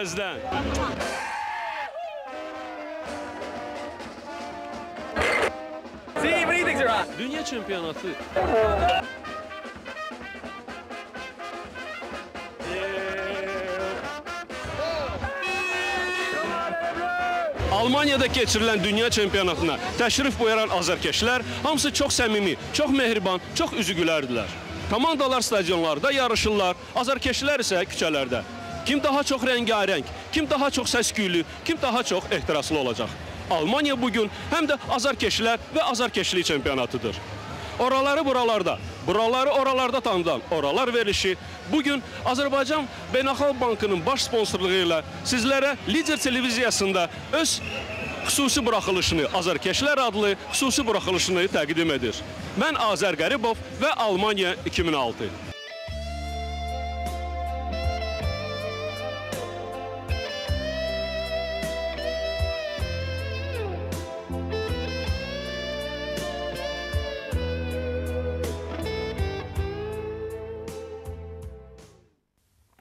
əvəzdən. Dünya çempionatı Almaniyada keçirilən dünya çempionatına təşrif buyuran azarkeşlər hamısı çox səmimi, çox mehriban, çox üzügülərdilər. Komandalar stadionlarda yarışırlar, azarkeşlər isə küçələrdə. Kim daha çox rəngarəng, kim daha çox səsküylü, kim daha çox ehtiraslı olacaq. Almaniya bugün həm də azarkeşlər və azarkeşlik çempionatıdır. Oraları buralarda, buraları oralarda tanıdan oralar verilişi bugün Azərbaycan Beynəlxalq Bankının baş sponsorluğu ilə sizlərə Lider televiziyasında öz xüsusi buraxılışını, Azarkeşlər adlı xüsusi buraxılışını təqdim edir. Mən Azər Qəribov və Almaniya 2006.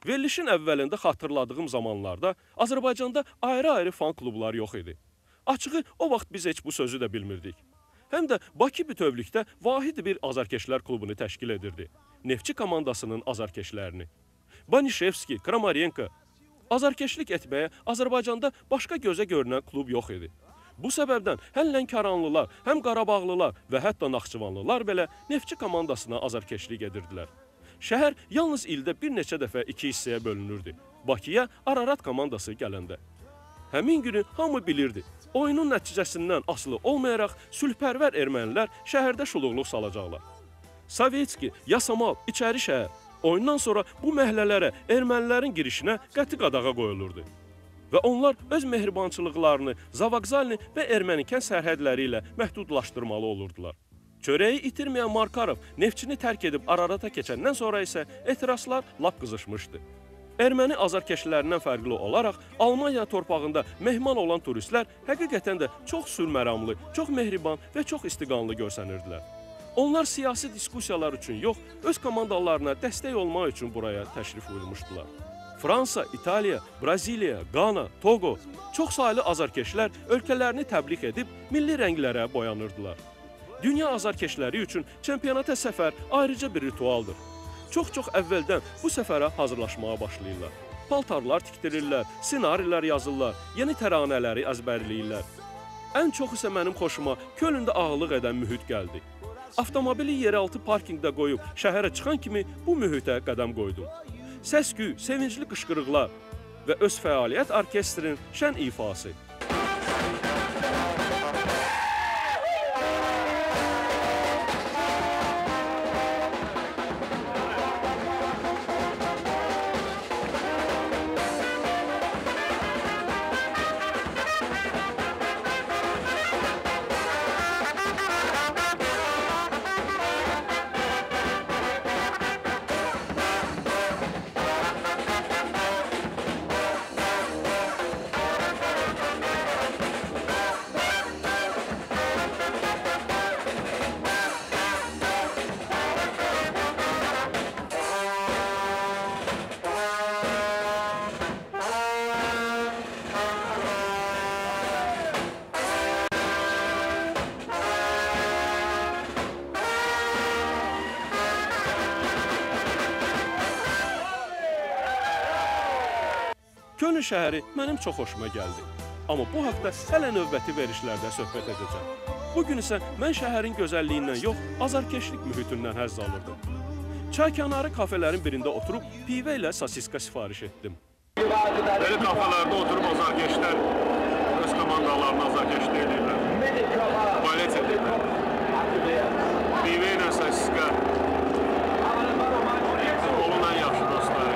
Verilişin əvvəlində xatırladığım zamanlarda Azərbaycanda ayrı-ayrı fan klubları yox idi. Açığı, o vaxt biz heç bu sözü də bilmirdik. Həm də Bakı bütövlükdə vahid bir azarkeşlər klubunu təşkil edirdi. Neftçi komandasının azarkeşlərini. Banişevski, Kramarenko. Azarkeşlik etməyə Azərbaycanda başqa gözə görünən klub yox idi. Bu səbəbdən həm Lənkəranlılar, həm Qarabağlılar və hətta Naxçıvanlılar belə neftçi komandasına azarkeşlik edirdilər. Şəhər yalnız ildə bir neçə dəfə iki hissəyə bölünürdü. Bakıya Ararat komandası gələndə. Həmin günü hamı bilirdi. Oyunun nəticəsindən asılı olmayaraq sülhpərvər ermənilər şəhərdə şuluqluq salacaqlar. Sovetski, Yasamal, İçəri şəhər. Oyundan sonra bu məhəllələrə ermənilərin girişinə qəti qadağa qoyulurdu. Və onlar öz mehribançılıqlarını Zavaqzalni və Ermənikən sərhədləri ilə məhdudlaşdırmalı olurdular. Çörəyi itirməyən Markarov neftçini tərk edib Ararata keçəndən sonra isə etirazlar lap qızışmışdı. Erməni azarkeşlərindən fərqli olaraq Almaniya torpağında mehman olan turistlər həqiqətən də çox sülhməramlı, çox mehriban və çox istiqanlı görsənirdilər. Onlar siyasi diskusiyalar üçün yox, öz komandalarına dəstək olmaq üçün buraya təşrif buyurmuşdular. Fransa, İtaliya, Braziliya, Qana, Togo, çox saylı azarkeşlər ölkələrini təbliğ edib milli rənglərə boyanırdılar. Dünya azarkeşləri üçün çempionata səfər ayrıca bir ritualdır. Çox-çox əvvəldən bu səfərə hazırlaşmağa başlayırlar. Paltarlar tikdirirlər, ssenarilər yazırlar, yeni təranələri əzbərləyirlər. Ən çox isə mənim xoşuma Kölndə ağalıq edən mühit gəldi. Avtomobili yeraltı parkingdə qoyub şəhərə çıxan kimi bu mühitə qədəm qoydum. Səsküy, sevincli qışqırıqlar və öz fəaliyyət orkestrinin şən ifası. Köln şəhəri mənim çox xoşuma gəldi. Amma bu haqda hələ növbəti verişlərdə söhbət edəcəm. Bugün isə mən şəhərin gözəlliyindən yox, azarkeşlik mühitindən həzz alırdım. Çaykənarı kafelerin birində oturub pivə ilə sosiska sifariş etdim. Belə kafelerde oturub azarkeşlər öz komandalarını azarkeşlik edirlər. Balet edirlər. Pivə ilə sosiska. Olun ən yaxşı dostları.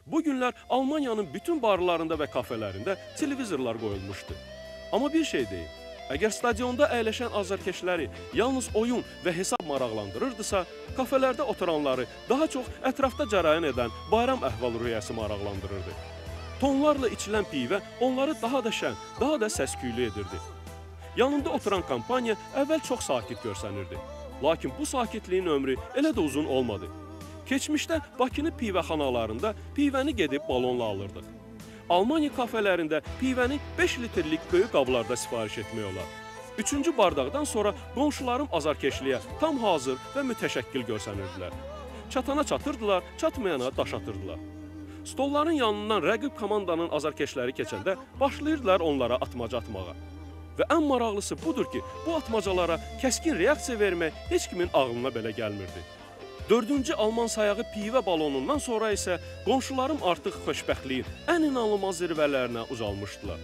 Bu günlər Almaniyanın bütün barlarında və kafelərində televizorlar qoyulmuşdu. Amma bir şey deyim, əgər stadionda əyləşən azarkeşləri yalnız oyun və hesab maraqlandırırdısa, kafelərdə oturanları daha çox ətrafda cərəyan edən bayram əhval-ruhiyyəsi maraqlandırırdı. Tonlarla içilən pivə onları daha da şən, daha da səsküylü edirdi. Yanında oturan kampaniya əvvəl çox sakit görsənirdi. Lakin bu sakitliyin ömrü elə də uzun olmadı. Keçmişdə Bakını pivəxanalarında pivəni gedib balonla alırdıq. Almaniya kafelərində pivəni 5 litrlik böyük qablarda sifariş etmək olar. 3-cü bardaqdan sonra qonşularım azarkeşliyə tam hazır və mütəşəkkil görsənirdilər. Çatana çatırdılar, çatmayana daş atırdılar. Stolların yanından rəqib komandanın azarkeşləri keçəndə başlayırdılar onlara atmaca atmağa. Və ən maraqlısı budur ki, bu atmacalara kəskin reaksiya vermək heç kimin ağlına belə gəlmirdi. 4-cü Alman sayağı pivə balonundan sonra isə qonşularım artıq xoşbəxtliyin ən inanılmaz zirvələrinə ucalmışdılar.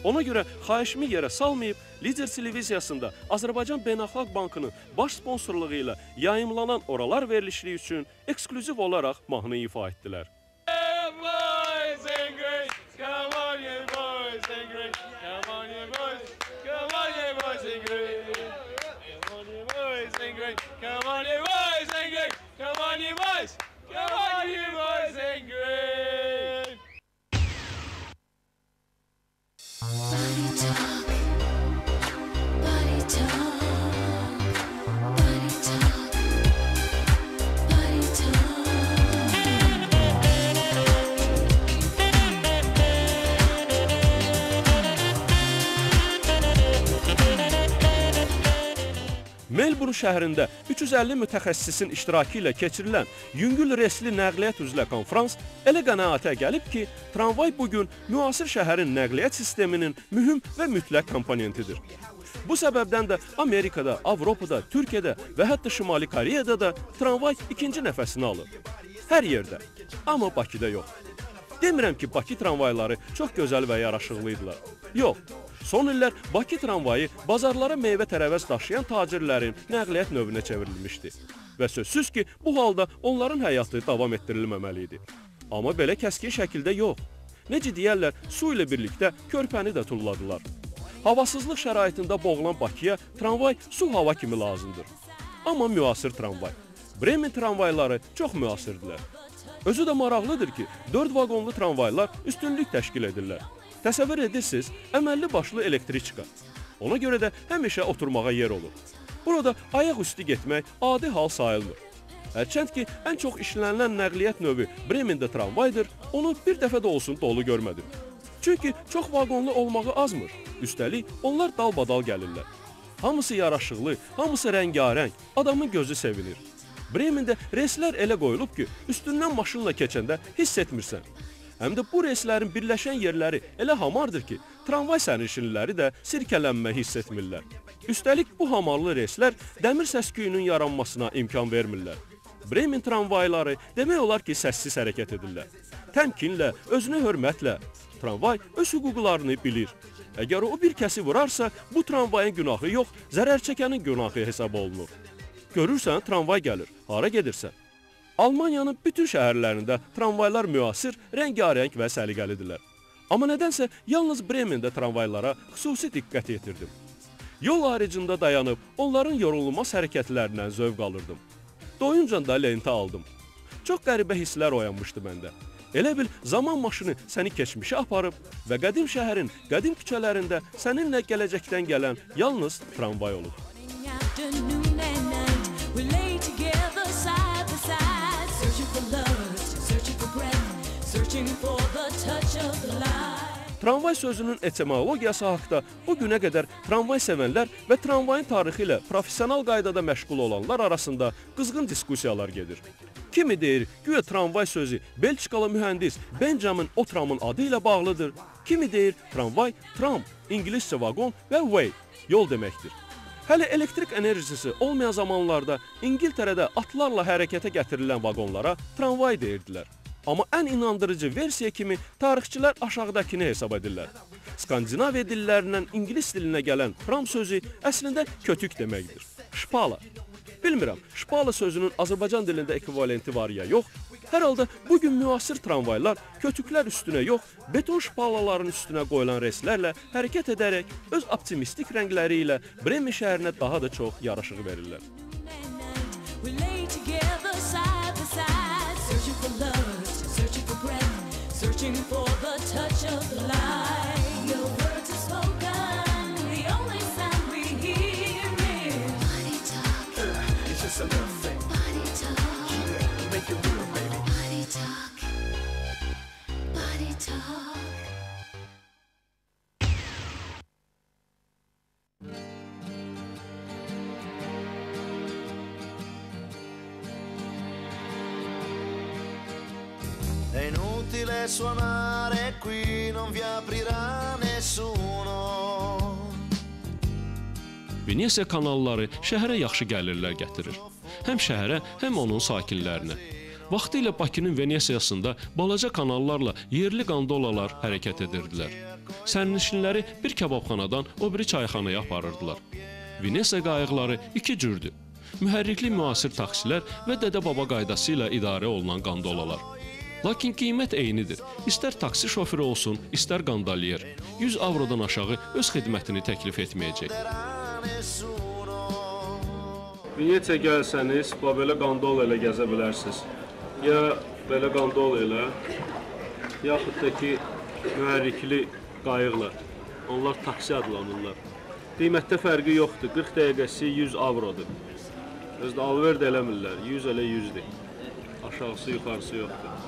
Ona görə xahişimi yerə salmayıb, Lider televiziyasında Azərbaycan Beynəlxalq Bankının baş sponsorluğu ilə yayımlanan oralar verilişliyi üçün eksklüziv olaraq mahnı ifa etdilər. Melbourne şəhərində 350 mütəxəssisin iştirakı ilə keçirilən yüngül resli nəqliyyat üzrə konfrans elə qənaətə gəlib ki, tramvay bugün müasir şəhərin nəqliyyat sisteminin mühüm və mütləq komponentidir. Bu səbəbdən də Amerikada, Avropada, Türkiyədə və hətta Şimali Koreyada da tramvay ikinci nəfəsini alır. Hər yerdə, amma Bakıda yox. Demirəm ki, Bakı tramvayları çox gözəl və yaraşıqlıydılar. Yox. Son illər Bakı tramvayı bazarlara meyvə-tərəvəz daşıyan tacirlərin nəqliyyat növünə çevrilmişdi. Və sözsüz ki, bu halda onların həyatı davam etdirilməməli idi. Amma belə kəskin şəkildə yox. Necə deyərlər, su ilə birlikdə körpəni də tulladılar. Havasızlıq şəraitində boğulan Bakıya tramvay su hava kimi lazımdır. Amma müasir tramvay. Bremen tramvayları çox müasirdirlər. Özü də maraqlıdır ki, 4 vaqonlu tramvaylar üstünlük təşkil edirlər. Təsəvvür edirsiniz, əməlli başlı elektrika. Ona görə də həmişə oturmağa yer olur. Burada ayaq üstü getmək adi hal sayılmır. Hərçənd ki, ən çox işlənilən nəqliyyat növü Bremendə tramvaydır, onu bir dəfə də olsun dolu görmədim. Çünki çox vaqonlu olmağı azmır. Üstəlik, onlar dalbadal gəlirlər. Hamısı yaraşıqlı, hamısı rəngarəng, adamın gözü sevilir. Bremendə reslər elə qoyulub ki, üstündən maşınla keçəndə hiss etmirsən. Həm də bu reslərin birləşən yerləri elə hamardır ki, tramvay sərnişinləri də sirkələnmə hiss etmirlər. Üstəlik bu hamarlı reslər dəmir səsküyünün yaranmasına imkan vermirlər. Bremen tramvayları demək olar ki, səssiz hərəkət edirlər. Təmkinlə, özünə hörmətlə. Tramvay öz hüquqlarını bilir. Əgər o bir kəsi vurarsa, bu tramvayın günahı yox, zərər çəkənin günahı hesab olunur. Görürsən, tramvay gəlir. Hara gedirsən? Almaniyanın bütün şəhərlərində tramvaylar müasir, rəngarəng və səliqəlidirlər. Amma nədənsə yalnız Bremendə tramvaylara xüsusi diqqət yetirdim. Yol ayrıcında dayanıb onların yorulmaz hərəkətlərindən zövq alırdım. Doyunca da lentə aldım. Çox qəribə hisslər oyanmışdı məndə. Elə bil zaman maşını səni keçmişə aparıb və qədim şəhərin qədim küçələrində səninlə gələcəkdən gələn yalnız tramvay olub. Tramvay sözünün etimologiyası haqda bu günə qədər tramvay sevənlər və tramvayın tarixi ilə professional qaydada məşğul olanlar arasında qızğın diskussiyalar gedir. Kimi deyir, güya tramvay sözü Belçikalı mühəndis Benjamin Otramın adı ilə bağlıdır. Kimi deyir, tramvay, tram, ingiliscə vaqon və way, yol deməkdir. Hələ elektrik enerjisi olmayan zamanlarda İngiltərədə atlarla hərəkətə gətirilən vaqonlara tramvay deyirdilər. Amma ən inandırıcı versiya kimi tarixçilər aşağıdakini hesab edirlər. Skandinaviya dillərindən ingilis dilinə gələn tram sözü əslində kötük deməkdir. Şpala. Bilmirəm, şpala sözünün Azərbaycan dilində ekvivalenti var ya yox. Hər halda bugün müasir tramvaylar kötüklər üstünə yox, beton şpalaların üstünə qoyulan reslərlə hərəkət edərək öz optimistik rəngləri ilə Bremen şəhərinə daha da çox yaraşıq verirlər. Searching for the touch of light. Your words are spoken, the only sound we hear is body talk. It's just a little thing. Body talk. Yeah, make it suonare qui non vi aprirà nessuno. Venesiya kanalları şəhərə yaxşı gəlirlər gətirir. Həm şəhərə, həm onun sakinlərinə. Vaxtilə Bakının Venesiyasında balaca kanallarla yerli qandolalar hərəkət edirdilər. Sərnişinləri bir kababxanadan o biri çayxanaya aparırdılar. Venesiya qayıqları iki cürdür. Mühərrikli müasir taksilər və dədə-baba qaydası ilə idarə olunan qandolalar. Lakin qiymət eynidir. İstər taksi şoförü olsun, istər qandalyer. 100 avrodan aşağı öz xidmətini təklif etməyəcək. Venesiya gəlsəniz, belə qandola ilə gəzə bilərsiniz. Ya belə qandola ilə, yaxud da ki, mühərrikli qayıqlar. Onlar taksi adlanırlar. Qiymətdə fərqi yoxdur. 40 dəqiqəsi 100 avrodur. Özdə alver də eləmirlər. 100 elə 100-dir. Aşağısı, yuxarısı yoxdur.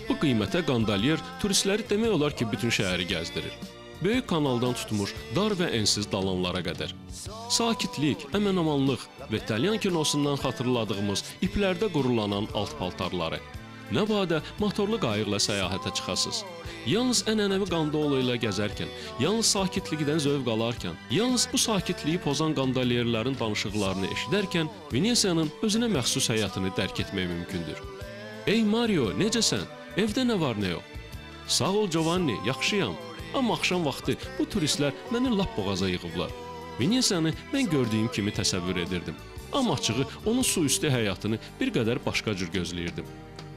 Bu qiymətə qandalyer turistləri demək olar ki, bütün şəhəri gəzdirir. Böyük kanaldan tutmuş dar və ensiz dalanlara qədər. Sakitlik, əmənamanlıq və İtalyan kinosundan xatırladığımız iplərdə qurulanan alt paltarları. Nə badə motorlu qayıqla səyahətə çıxasınız. Yalnız ənənəvi qandola ilə gəzərkən, yalnız sakitlikdən zövq alarkən, yalnız bu sakitliyi pozan qandalyerlərin danışıqlarını eşidərkən Venesiyanın özünə məxsus həyatını dərk etmək mümkündür. Ey Mario, necəsən? Evdə nə var, nə yox? Sağ ol Giovanni, yaxşıyam. Amma axşam vaxtı bu turistlər məni lap boğaza yığıblar. Venesiyanı mən gördüyüm kimi təsəvvür edirdim. Amma açığı onun su üstü həyatını bir qədər başqa cür gözləyirdim.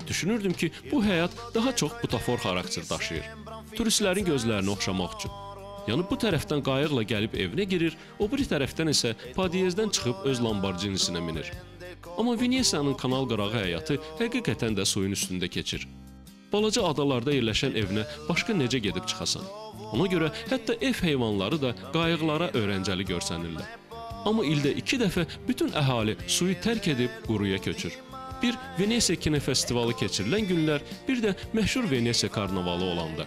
Düşünürdüm ki, bu həyat daha çox butafor xarakter daşıyır. Turistlərin gözlərini oxşamaq üçün. Yəni bu tərəfdən qayıqla gəlib evinə girir, o biri tərəfdən isə Padiyezdən çıxıb öz Lamborghinisinə minir. Amma Venesiyanın kanal qırağı həyatı həqiqətən də suyun üstündə keçir. Balaca adalarda yerləşən evinə başqa necə gedib çıxasan? Ona görə hətta ev heyvanları da qayıqlara öyrəncəli görsənirlər. Amma ildə 2 dəfə bütün əhali suyu tərk edib quruya köçür. Bir Venesiya kinofestivalı keçirilən günlər, bir də məşhur Venesiya karnavalı olanda.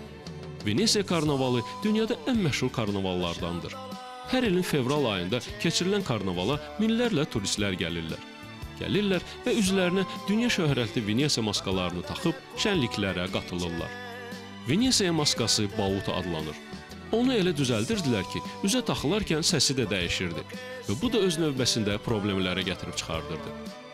Venesiya karnavalı dünyada ən məşhur karnavallardandır. Hər ilin fevral ayında keçirilən karnavala minlərlə turistlər gəlirlər. Gəlirlər və üzlərinə dünya şöhrətli Venesiya maskalarını taxıb şənliklərə qatılırlar. Venesiya maskası Bauta adlanır. Onu elə düzəldirdilər ki, üzə taxılarkən səsi də dəyişirdi və bu da öz növbəsində problemlərə gətirib çıxardırdı.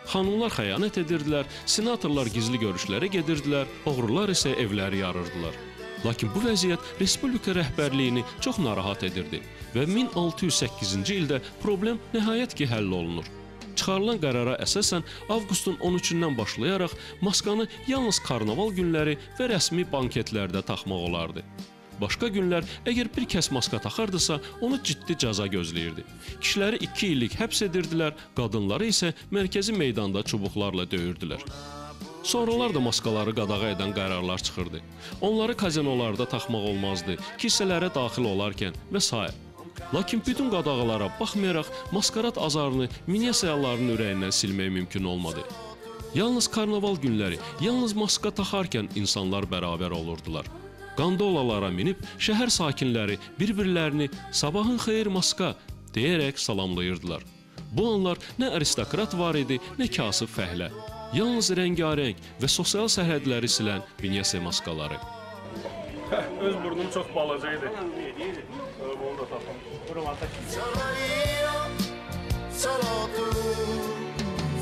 Xanımlar xəyanət edirdilər, senatorlar gizli görüşlərə gedirdilər, oğrular isə evləri yarırdılar. Lakin bu vəziyyət Respublika rəhbərliyini çox narahat edirdi və 1608-ci ildə problem nəhayət ki, həll olunur. Çıxarılan qərara əsasən avqustun 13-dən başlayaraq maskanı yalnız karnaval günləri və rəsmi banketlərdə taxmaq olardı. Başqa günlər əgər bir kəs maska taxardısa, onu ciddi cəza gözləyirdi. Kişiləri 2 illik həbs edirdilər, qadınları isə mərkəzi meydanda çubuqlarla döyürdülər. Sonralar da maskaları qadağa edən qərarlar çıxırdı. Onları kazinolarda taxmaq olmazdı, kilsələrə daxil olarkən və s. Lakin bütün qadağalara baxmayaraq, maskarat azarını Venesiyalıların ürəyindən silmək mümkün olmadı. Yalnız karnaval günləri, yalnız maska taxarkən insanlar bərabər olurdular. Qandolalara minib, şəhər sakinləri bir-birlərini "Sabahın xeyir maska" deyərək salamlayırdılar. Bu anlar nə aristokrat var idi, nə kasıb fəhlə. Yalnız rəngarəng və sosial sərhədləri silən Venesiya maskaları. Öz burnum çox balaca idi. Onu da taxım. Solo io, solo tu,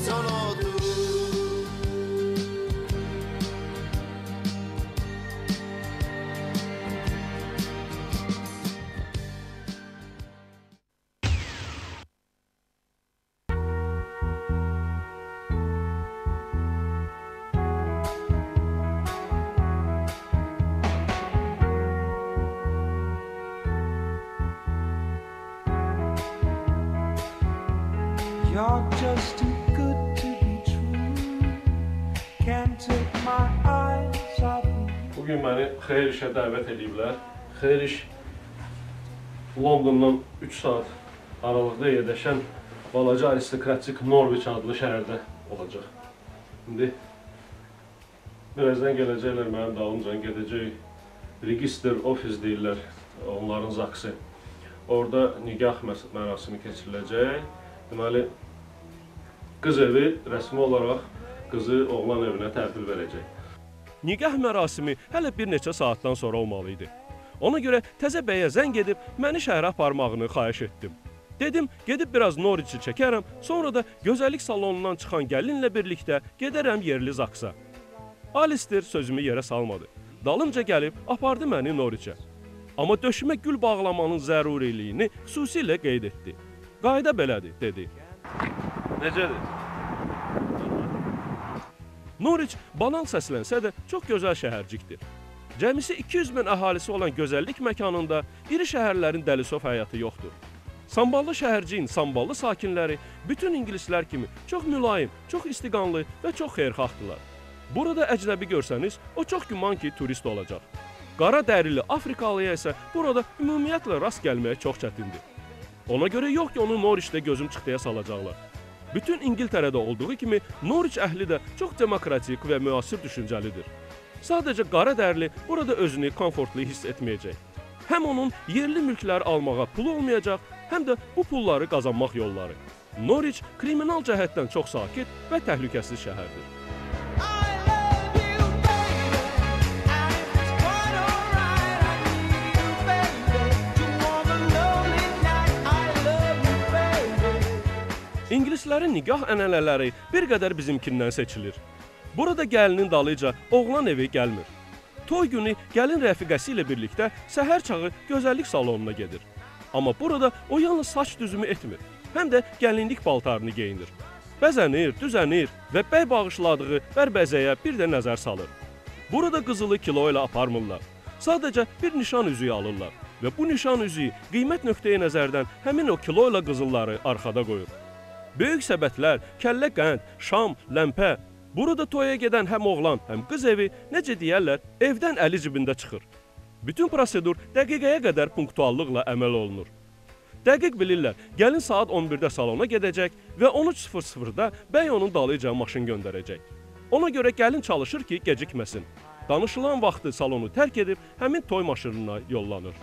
solo tu. You're just too good to be true. Can't take my eyes off you. Bugün məni xeyir işə dəvət ediblər. Xeyir iş Londondan 3 saat aralıqda yerləşən balaca aristokratik Norwich adlı şəhərdə olacaq. İndi birazdan gələcəklər mənim dalımca, gedəcək register ofis deyirlər, onların zaksı. Orada nigah mərasimi keçiriləcək. Deməli, qız evi rəsmi olaraq qızı oğlan evinə təhvil verəcək. Nigah mərasimi hələ bir neçə saatdan sonra olmalı idi. Ona görə təzə bəyə zəng edib məni şəhərə aparmağını xahiş etdim. Dedim, gedib biraz Norwichi çəkərəm, sonra da gözəllik salonundan çıxan gəlinlə birlikdə gedərəm yerli Zaksa. Alister sözümü yerə salmadı. Dalımca gəlib apardı məni Norwichə. Amma döşümə gül bağlamanın zəruriliyini xüsusilə qeyd etdi. Qayda belədir, dedi. Necədir? Norwich banal səslənsə də çox gözəl şəhərcikdir. Cəmisi 200 min əhalisi olan gözəllik məkanında iri şəhərlərin dəlisov həyatı yoxdur. Samballı şəhərciyin samballı sakinləri bütün ingilislər kimi çox mülayim, çox istiqanlı və çox xeyirxahdırlar. Burada əcnəbi görsəniz, o çox güman ki, turist olacaq. Qara dərili Afrikalıya isə burada ümumiyyətlə rast gəlməyə çox çətindir. Ona görə yox ki, onu Norwichdə gözüm çıxdıya salacaqlar. Bütün İngiltərədə olduğu kimi Norwich əhli də çox demokratik və müasir düşüncəlidir. Sadəcə qara dərli burada özünü komfortlu hiss etməyəcək. Həm onun yerli mülkləri almağa pulu olmayacaq, həm də bu pulları qazanmaq yolları. Norwich kriminal cəhətdən çox sakit və təhlükəsiz şəhərdir. İngilislərin nigah ənənələri bir qədər bizimkindən seçilir. Burada gəlinin dalıyca oğlan evi gəlmir. Toy günü gəlin rəfiqəsi ilə birlikdə səhər çağı gözəllik salonuna gedir. Amma burada o yalnız saç düzümü etmir, həm də gəlinlik paltarını geyinir. Bəzənir, düzənir və bəy bağışladığı bərbəzəyə bir də nəzər salır. Burada qızılı kilo ilə aparmırlar. Sadəcə bir nişan üzüyü alırlar və bu nişan üzüyü qiymət nöqteyi nəzərdən həmin o kilo ilə qızılları arxada qoyur. Böyük səbətlər, kəllə qənd, şam, ləmpə. Burada toya gedən həm oğlan, həm qız evi, necə deyərlər, evdən əli cibində çıxır. Bütün prosedur dəqiqəyə qədər punktuallıqla əməl olunur. Dəqiq bilirlər, gəlin saat 11-də salona gedəcək və 13:00-da bəy onun dalıyca maşın göndərəcək. Ona görə gəlin çalışır ki, gecikməsin. Danışılan vaxtı salonu tərk edib həmin toy maşınına yollanır.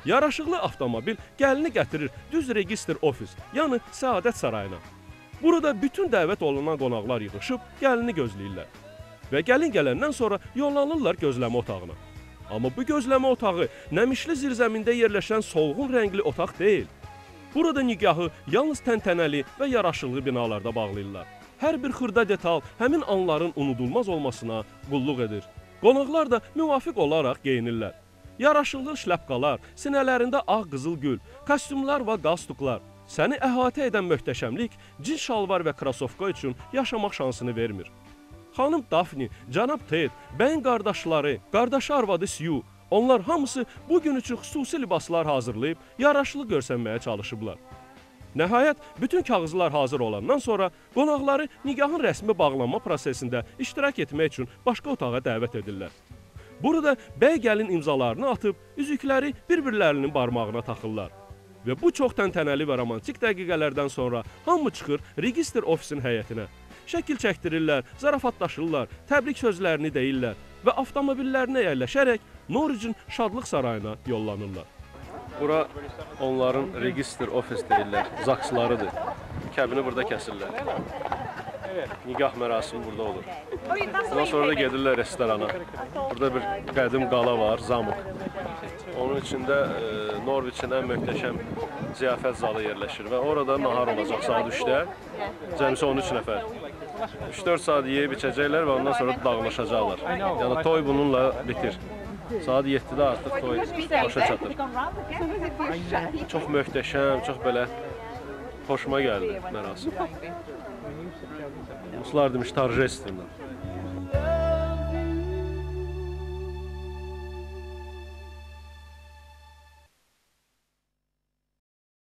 Yaraşıqlı avtomobil gəlini gətirir düz registr ofis, yəni Səadət sarayına. Burada bütün dəvət olunan qonaqlar yığışıb gəlini gözləyirlər. Və gəlin gələndən sonra yollanırlar gözləmə otağına. Amma bu gözləmə otağı nəmişli zirzəmində yerləşən solğun rəngli otaq deyil. Burada nigahı yalnız təntənəli və yaraşıqlı binalarda bağlayırlar. Hər bir xırda detal həmin anların unudulmaz olmasına qulluq edir. Qonaqlar da müvafiq olaraq geyinirlər. Yaraşıqlı şləpqalar, sinələrində ağ qızıl gül, kostyumlar və qalstuklar. Səni əhatə edən möhtəşəmlik cins şalvar və krasovka üçün yaşamaq şansını vermir. Xanım Daphne, cənab Ted, bəyin qardaşları, qardaşı arvadı Sue, onlar hamısı bugün üçün xüsusi libaslar hazırlayıb yaraşıqlı görsənməyə çalışıblar. Nəhayət, bütün kağızlar hazır olandan sonra qonaqları nigahın rəsmi bağlanma prosesində iştirak etmək üçün başqa otağa dəvət edirlər. Burada bəy gəlin imzalarını atıb, üzükləri bir-birlərinin barmağına taxırlar. Və bu çox təntənəli və romantik dəqiqələrdən sonra hamı çıxır registr ofisin həyətinə. Şəkil çəkdirirlər, zarafatlaşırlar, təbrik sözlərini deyirlər və avtomobillərinə yerləşərək Norwichin şadlıq sarayına yollanırlar. Bura onların registr ofis deyirlər, zakslarıdır. Kəbini burada kəsirlər. Nigah mərasimi burada olur. Ondan sonra da gedirlər restorana. Burada bir qədim qala var, zamok. Onun içində Norwichin ən möhtəşəm ziyafət zalı yerləşir və orada nahar olacaq saat 3-də. Cəmisi 13 nəfər. 3-4 saat yeyib içəcəklər və ondan sonra dağılışacaqlar. Yəni toy bununla bitir. Saat 7-də artıq toy başa çatır. Çox möhtəşəm, çox belə xoşuma gəldi mərasim. Ruslar demiş, tarjestvenlər.